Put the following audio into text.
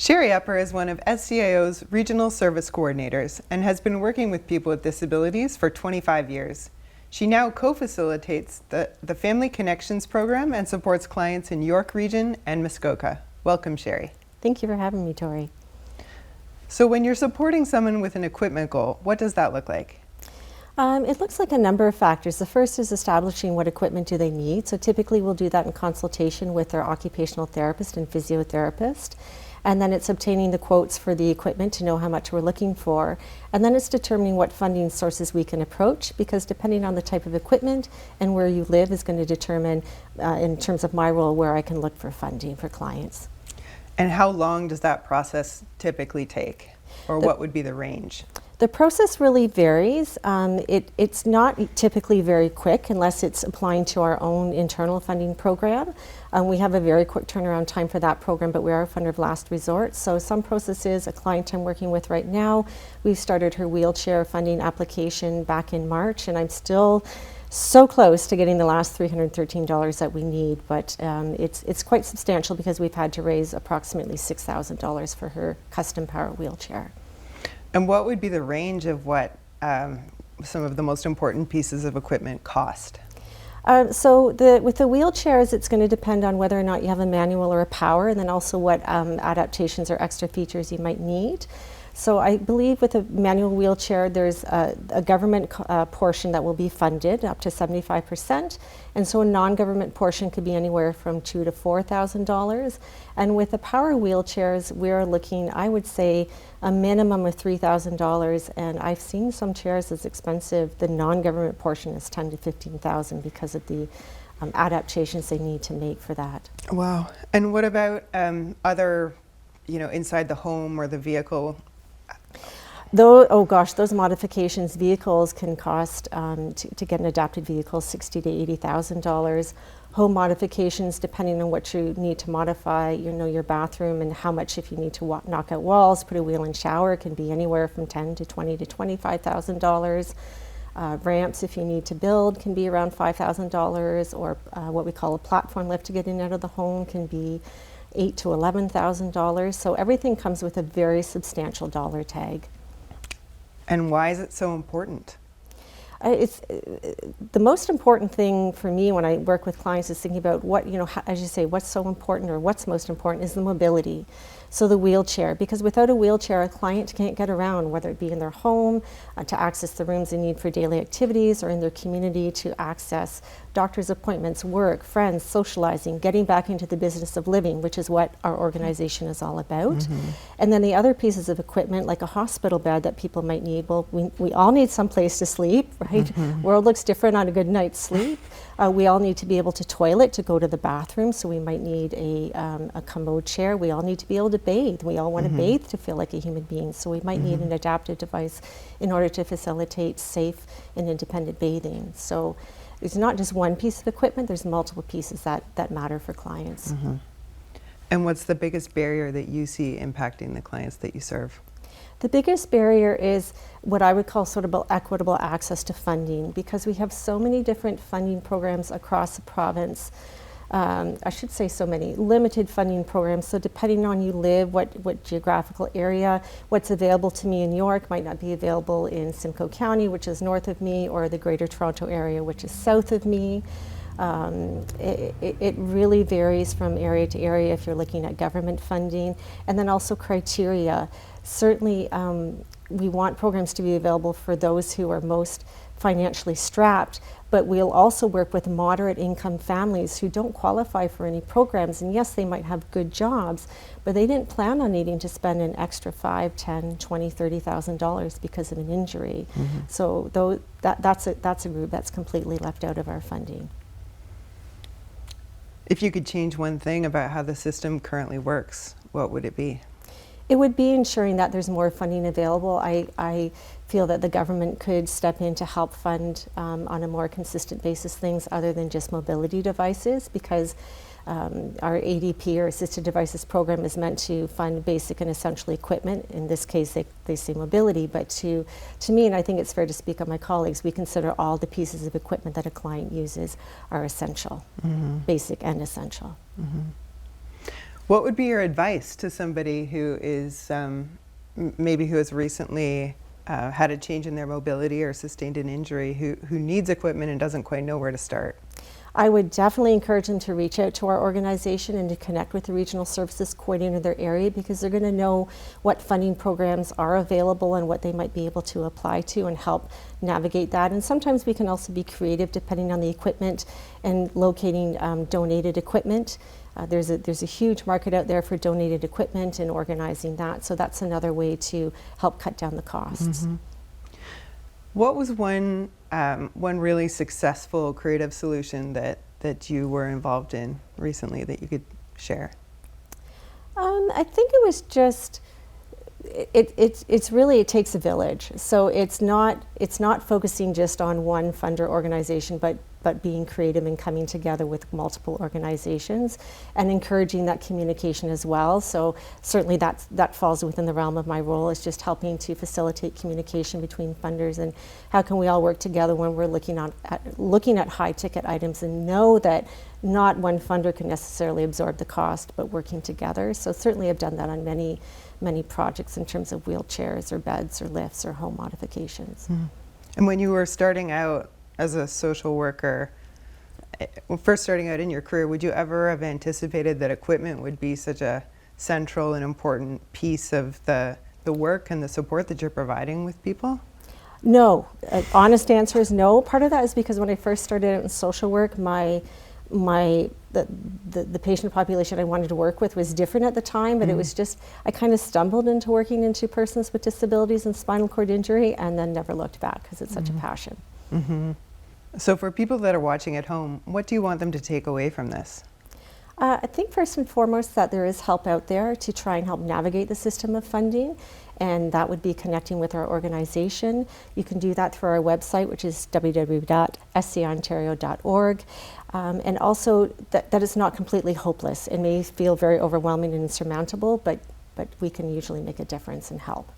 Sherry Upper is one of SCIO's regional service coordinators and has been working with people with disabilities for 25 years. She now co-facilitates the Family Connections program and supports clients in York Region and Muskoka. Welcome, Sherry. Thank you for having me, Tori. So when you're supporting someone with an equipment goal, what does that look like? It looks like a number of factors. The first is establishing what equipment do they need. So typically we'll do that in consultation with their occupational therapist and physiotherapist. And then it's obtaining the quotes for the equipment to know how much we're looking for. And then it's determining what funding sources we can approach, because depending on the type of equipment and where you live is going to determine, in terms of my role, where I can look for funding for clients. And how long does that process typically take? Or what would be the range? The process really varies. It's not typically very quick unless it's applying to our own internal funding program. We have a very quick turnaround time for that program, but we are a funder of last resort. So some processes, a client I'm working with right now, we started her wheelchair funding application back in March, and I'm still so close to getting the last $313 that we need, but it's quite substantial because we've had to raise approximately $6,000 for her custom power wheelchair. And what would be the range of what some of the most important pieces of equipment cost? With the wheelchairs, it's going to depend on whether or not you have a manual or a power, and then also what adaptations or extra features you might need. So I believe with a manual wheelchair, there's a government portion that will be funded up to 75%, and so a non-government portion could be anywhere from $2,000 to $4,000. And with the power wheelchairs, we're looking, I would say, a minimum of $3,000, and I've seen some chairs as expensive. The non-government portion is $10,000 to $15,000 because of the adaptations they need to make for that. Wow. And what about other, inside the home or the vehicle? Oh gosh, those modifications, vehicles can cost, to get an adapted vehicle, $60,000 to $80,000. Home modifications, depending on what you need to modify, your bathroom and how much, if you need to knock out walls, put a wheel-in shower, can be anywhere from $10,000 to $20,000 to $25,000. Ramps, if you need to build, can be around $5,000, or what we call a platform lift to get in and out of the home can be $8,000 to $11,000. So everything comes with a very substantial dollar tag. And why is it so important? It's the most important thing for me when I work with clients is thinking about what, as you say, what's so important or what's most important is the mobility. So the wheelchair, because without a wheelchair, a client can't get around, whether it be in their home to access the rooms they need for daily activities, or in their community to access doctor's appointments, work, friends, socializing, getting back into the business of living, which is what our organization is all about. Mm-hmm. And then the other pieces of equipment, like a hospital bed that people might need, well, we all need some place to sleep, right? Mm-hmm. World looks different on a good night's sleep. We all need to be able to toilet, to go to the bathroom, so we might need a commode chair. We all need to be able to bathe. We all want to bathe to feel like a human being, so we might need an adaptive device in order to facilitate safe and independent bathing. So it's not just one piece of equipment, there's multiple pieces that matter for clients. Mm-hmm. And what's the biggest barrier that you see impacting the clients that you serve? The biggest barrier is what I would call sort of equitable access to funding, because we have so many different funding programs across the province. I should say so many limited funding programs. So depending on you live, what geographical area, what's available to me in York might not be available in Simcoe County, which is north of me, or the Greater Toronto area, which is south of me. It really varies from area to area if you're looking at government funding, and then also criteria. Certainly, we want programs to be available for those who are most financially strapped, but we'll also work with moderate income families who don't qualify for any programs. And yes, they might have good jobs, but they didn't plan on needing to spend an extra $5,000, $10,000, $20,000, $30,000 because of an injury. Mm-hmm. So that's a group that's completely left out of our funding. If you could change one thing about how the system currently works, what would it be? It would be ensuring that there's more funding available. I feel that the government could step in to help fund on a more consistent basis things other than just mobility devices, because our ADP, or Assisted Devices Program, is meant to fund basic and essential equipment. In this case, they say mobility, but to me, and I think it's fair to speak on my colleagues, we consider all the pieces of equipment that a client uses are essential, basic and essential. What would be your advice to somebody who is maybe who has recently had a change in their mobility or sustained an injury, who needs equipment and doesn't quite know where to start? I would definitely encourage them to reach out to our organization and to connect with the regional services coordinator in their area, because they're going to know what funding programs are available and what they might be able to apply to and help navigate that. And sometimes we can also be creative depending on the equipment and locating donated equipment. There's a huge market out there for donated equipment and organizing that. So that's another way to help cut down the costs. Mm-hmm. What was one really successful creative solution that you were involved in recently that you could share? I think it was just it's really, it takes a village. So it's not focusing just on one funder organization, but being creative and coming together with multiple organizations and encouraging that communication as well. So certainly that falls within the realm of my role, is just helping to facilitate communication between funders, and how can we all work together when we're looking at high ticket items, and know that not one funder can necessarily absorb the cost, but working together. So certainly I've done that on many projects in terms of wheelchairs or beds or lifts or home modifications. Mm. And when you were starting out as a social worker, first starting out in your career, would you ever have anticipated that equipment would be such a central and important piece of the work and the support that you're providing with people? No. Honest answer is no. Part of that is because when I first started out in social work, the patient population I wanted to work with was different at the time, but it was just, I kind of stumbled into working into persons with disabilities and spinal cord injury, and then never looked back because it's such a passion. Mm-hmm. So for people that are watching at home, what do you want them to take away from this? I think first and foremost that there is help out there to try and help navigate the system of funding, and that would be connecting with our organization. You can do that through our website, which is www.sciontario.org. And also that it's not completely hopeless. It may feel very overwhelming and insurmountable, but we can usually make a difference and help.